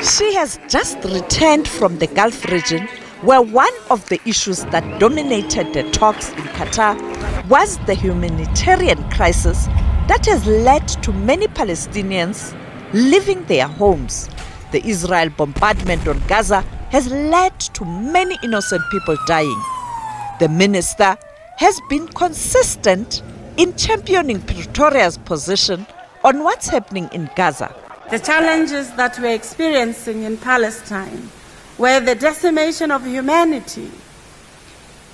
She has just returned from the Gulf region, where one of the issues that dominated the talks in Qatar was the humanitarian crisis that has led to many Palestinians leaving their homes. The Israel bombardment on Gaza has led to many innocent people dying. The minister has been consistent in championing Pretoria's position on what's happening in Gaza. The challenges that we're experiencing in Palestine, where the decimation of humanity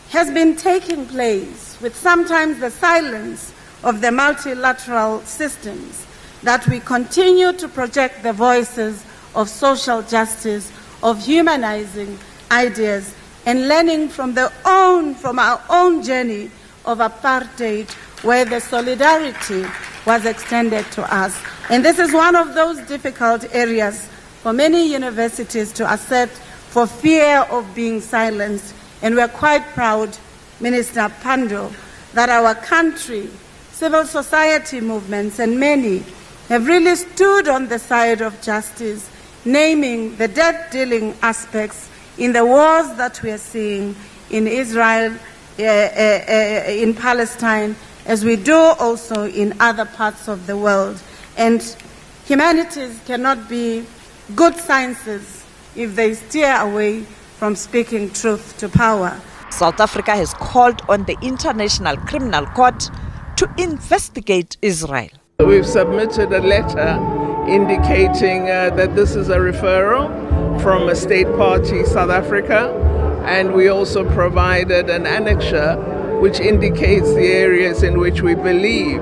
has been taking place with sometimes the silence of the multilateral systems, that we continue to project the voices of social justice, of humanizing ideas, and learning from our own journey of apartheid, where the solidarity was extended to us. And this is one of those difficult areas for many universities to assert for fear of being silenced. And we're quite proud, Minister Pandor, that our country, civil society movements, and many have really stood on the side of justice, naming the death-dealing aspects in the wars that we are seeing in Israel, in Palestine, as we do also in other parts of the world. And humanities cannot be good sciences if they steer away from speaking truth to power. South Africa has called on the International Criminal Court to investigate Israel. We've submitted a letter indicating that this is a referral from a state party, South Africa, and we also provided an annexure which indicates the areas in which we believe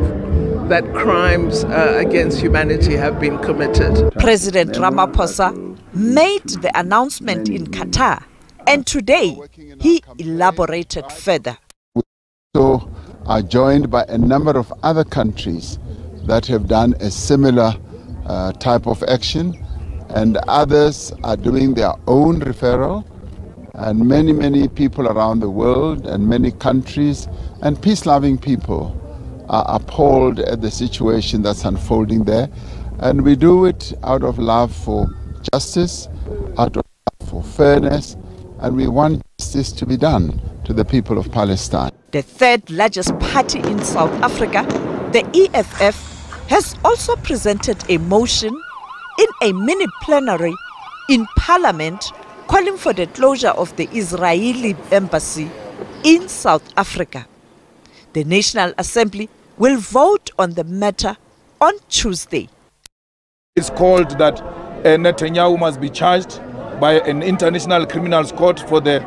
that crimes against humanity have been committed. President Ramaphosa made the announcement in Qatar, and today he elaborated further. We also are joined by a number of other countries that have done a similar type of action, and others are doing their own referral. And many people around the world and many countries and peace-loving people are appalled at the situation that's unfolding there. And we do it out of love for justice, out of love for fairness, and we want justice to be done to the people of Palestine. The third largest party in South Africa, the EFF, has also presented a motion in a mini plenary in Parliament calling for the closure of the Israeli embassy in South Africa. The National Assembly will vote on the matter on Tuesday. It's called that Netanyahu must be charged by an international criminals court for the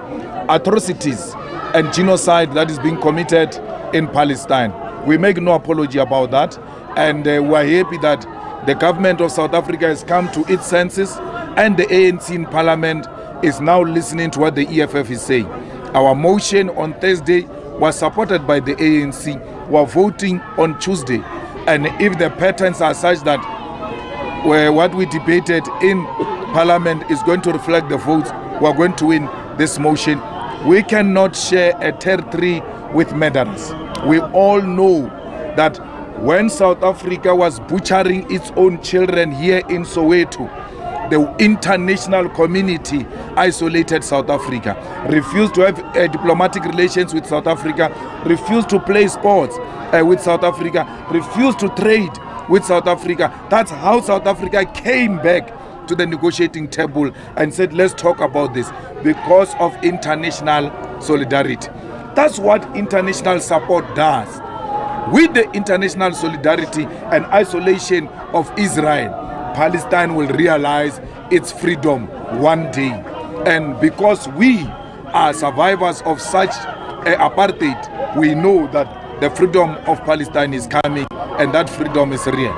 atrocities and genocide that is being committed in Palestine. We make no apology about that, and we are happy that the government of South Africa has come to its senses, and the ANC in Parliament is now listening to what the EFF is saying. Our motion on Thursday was supported by the ANC. We are voting on Tuesday, and if the patterns are such that what we debated in Parliament is going to reflect the votes, we are going to win this motion. We cannot share a territory with murderers. We all know that when South Africa was butchering its own children here in Soweto, the international community isolated South Africa, refused to have diplomatic relations with South Africa, refused to play sports with South Africa, refused to trade with South Africa. That's how South Africa came back to the negotiating table and said, let's talk about this, because of international solidarity. That's what international support does. With the international solidarity and isolation of Israel, Palestine will realize its freedom one day. And because we are survivors of such apartheid, we know that the freedom of Palestine is coming, and that freedom is real.